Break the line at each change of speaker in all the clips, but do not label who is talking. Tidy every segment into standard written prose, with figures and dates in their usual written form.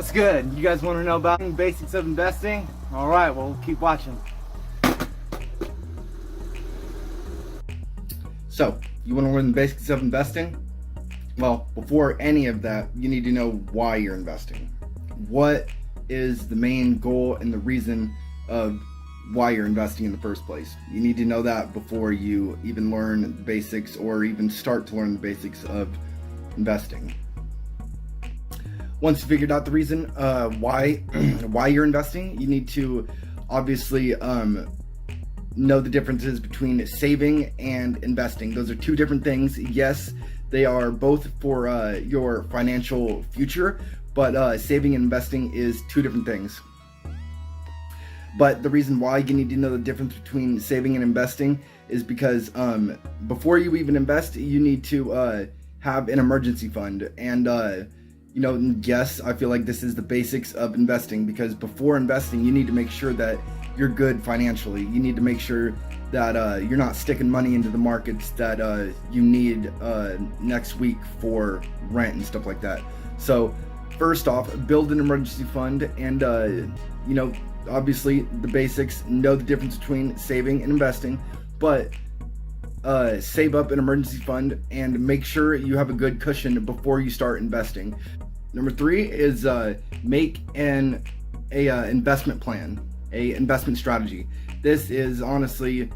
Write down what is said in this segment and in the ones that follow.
What's good? You guys want to know about the basics of investing? All right, well, keep watching. So, you want to learn the basics of investing? Well, before any of that, you need to know why you're investing. What is the main goal and the reason of why you're investing in the first place? You need to know that before you even learn the basics or even start to learn the basics of investing. Once you figured out the reason why you're investing, you need to obviously know the differences between saving and investing. Those are two different things. Yes, they are both for your financial future, but saving and investing is two different things. But the reason why you need to know the difference between saving and investing is because before you even invest, you need to have an emergency fund. And yes, I feel like this is the basics of investing, because before investing, you need to make sure that you're good financially. You need to make sure that you're not sticking money into the markets that you need next week for rent and stuff like that. So first off, build an emergency fund, and obviously the basics, know the difference between saving and investing, but save up an emergency fund and make sure you have a good cushion before you start investing. Number 3 is make an investment plan, a investment strategy. This is honestly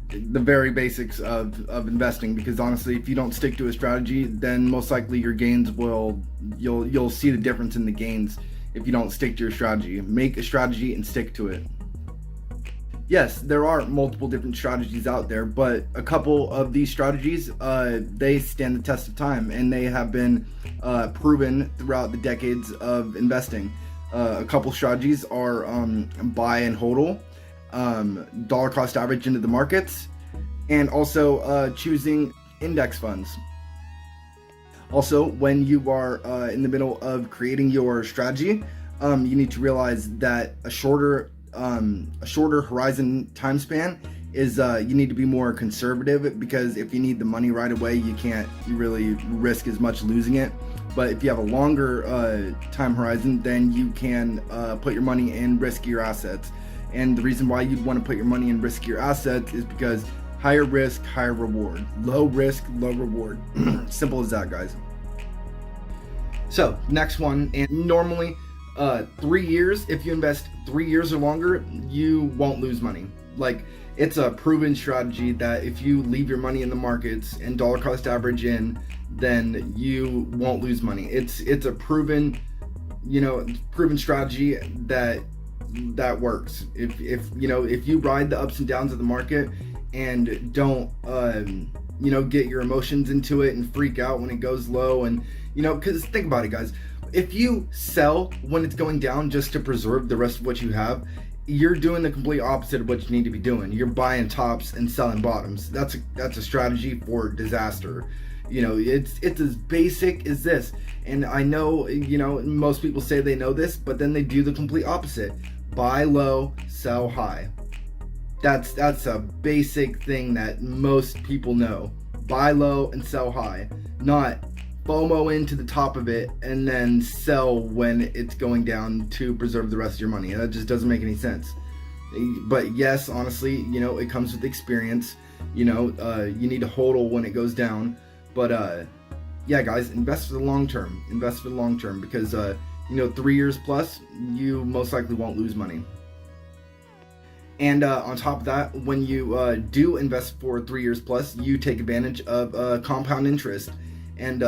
the very basics of investing, because honestly, if you don't stick to a strategy, then most likely your gains you'll see the difference in the gains if you don't stick to your strategy. Make a strategy and stick to it. Yes, there are multiple different strategies out there, but a couple of these strategies, they stand the test of time, and they have been proven throughout the decades of investing. A couple strategies are buy and hodl, dollar cost average into the markets, and also choosing index funds. Also, when you are in the middle of creating your strategy, you need to realize that a shorter horizon time span is you need to be more conservative, because if you need the money right away, you really risk as much losing it. But if you have a longer time horizon, then you can put your money in riskier assets. And the reason why you'd want to put your money in riskier assets is because higher risk, higher reward. Low risk, low reward. Simple as that, guys. So next one, and normally 3 years, if you invest 3 years or longer, you won't lose money. Like, it's a proven strategy that if you leave your money in the markets and dollar cost average in, then you won't lose money. It's a proven strategy that works. If you ride the ups and downs of the market and don't get your emotions into it and freak out when it goes low, and because think about it, guys. If you sell when it's going down just to preserve the rest of what you have, you're doing the complete opposite of what you need to be doing. You're buying tops and selling bottoms. That's a strategy for disaster. It's as basic as this. And I know, most people say they know this, but then they do the complete opposite. Buy low, sell high. That's a basic thing that most people know. Buy low and sell high, not FOMO into the top of it and then sell when it's going down to preserve the rest of your money. That just doesn't make any sense. But yes, honestly, it comes with experience. You need to hodl when it goes down. But yeah, guys, invest for the long term. Invest for the long term, because 3 years plus, you most likely won't lose money. And on top of that, when you do invest for 3 years plus, you take advantage of compound interest. And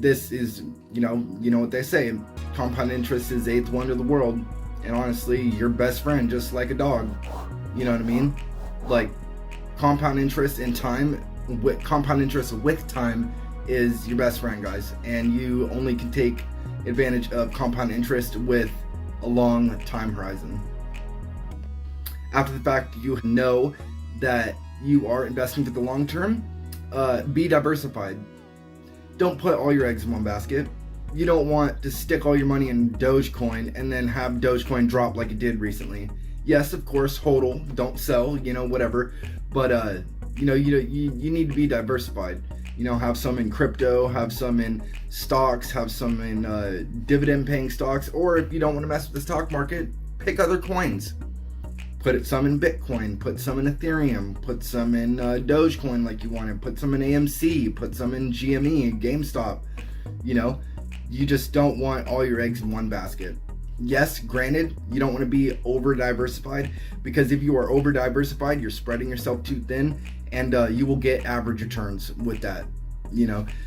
this is, what they say, compound interest is the eighth wonder of the world. And honestly, your best friend, just like a dog. You know what I mean? Like, compound interest in time, compound interest with time is your best friend, guys. And you only can take advantage of compound interest with a long time horizon. After the fact, you know that you are investing for the long term, be diversified. Don't put all your eggs in one basket. You don't want to stick all your money in Dogecoin and then have Dogecoin drop like it did recently. Yes, of course, hodl, don't sell, whatever. But you need to be diversified. Have some in crypto, have some in stocks, have some in dividend paying stocks, or if you don't want to mess with the stock market, pick other coins. Put some in Bitcoin, put some in Ethereum, put some in Dogecoin like you wanted, put some in AMC, put some in GME, GameStop. You just don't want all your eggs in one basket. Yes, granted, you don't want to be over diversified, because if you are over diversified, you're spreading yourself too thin, and you will get average returns with that.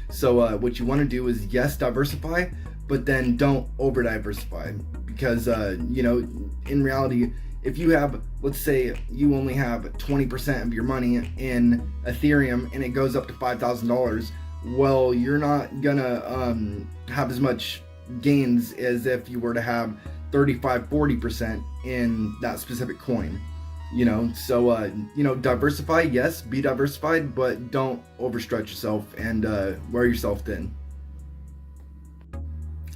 So what you want to do is, yes, diversify, but then don't over diversify, because in reality, if you have, let's say you only have 20% of your money in Ethereum and it goes up to $5,000, well, you're not gonna have as much gains as if you were to have 35-40% in that specific coin. So diversify, yes, be diversified, but don't overstretch yourself and wear yourself thin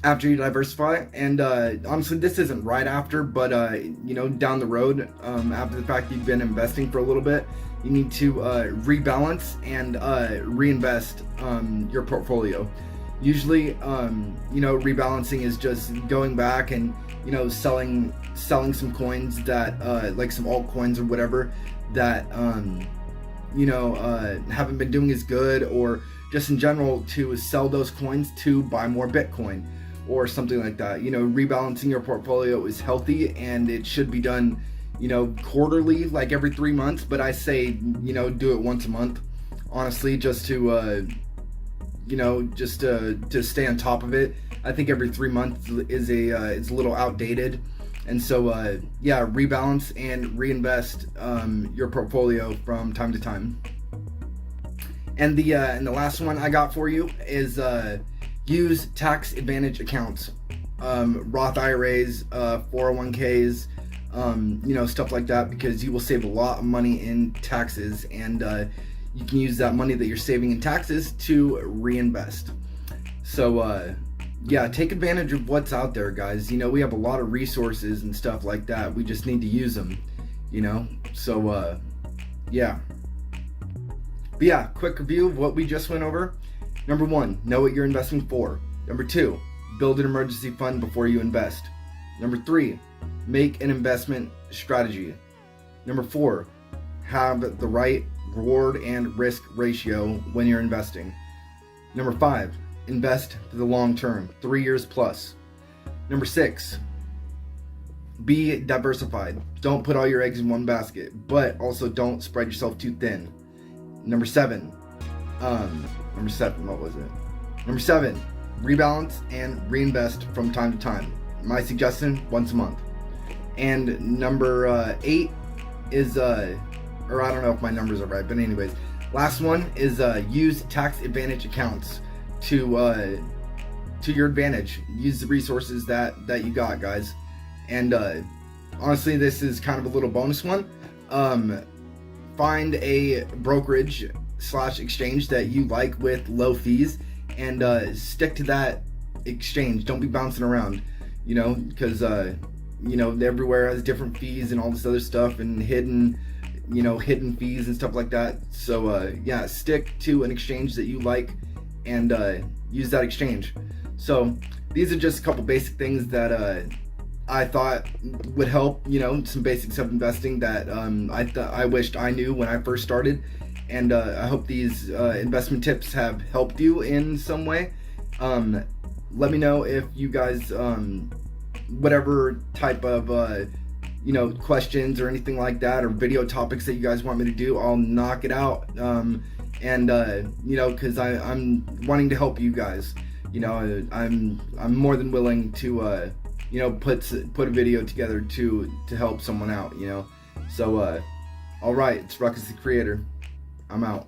after you diversify. And honestly, this isn't right after, but down the road, after the fact you've been investing for a little bit, you need to rebalance and reinvest your portfolio. Usually, rebalancing is just going back and selling some coins that like some altcoins or whatever that haven't been doing as good, or just in general to sell those coins to buy more Bitcoin or something like that. Rebalancing your portfolio is healthy, and it should be done quarterly, like every 3 months, but I say do it once a month, honestly, just to to stay on top of it. I think every 3 months is it's a little outdated, and so rebalance and reinvest your portfolio from time to time. And the last one I got for you is use tax advantage accounts, Roth IRAs, 401ks, stuff like that, because you will save a lot of money in taxes, and you can use that money that you're saving in taxes to reinvest. So take advantage of what's out there, guys. We have a lot of resources and stuff like that. We just need to use them, so But yeah, quick review of what we just went over. Number 1, know what you're investing for. Number 2, build an emergency fund before you invest. Number 3, make an investment strategy. Number 4, have the right reward and risk ratio when you're investing. Number 5, invest for the long term, 3 years plus. Number 6, be diversified. Don't put all your eggs in one basket, but also don't spread yourself too thin. Number 7, what was it? Number 7, rebalance and reinvest from time to time. My suggestion, once a month. And number 8 is, or I don't know if my numbers are right, but anyways, last one is use tax advantage accounts to your advantage. Use the resources that you got, guys. And honestly, this is kind of a little bonus one. Find a brokerage / exchange that you like with low fees, and stick to that exchange. Don't be bouncing around, because everywhere has different fees and all this other stuff, and hidden fees and stuff like that. So stick to an exchange that you like, and use that exchange. So these are just a couple basic things that I thought would help, some basics of investing that I wished I knew when I first started. And I hope these investment tips have helped you in some way. Let me know if you guys, whatever type of questions or anything like that, or video topics that you guys want me to do, I'll knock it out. Because I'm wanting to help you guys. I'm more than willing to put a video together to help someone out. So all right, it's Ruckus the Creator. I'm out.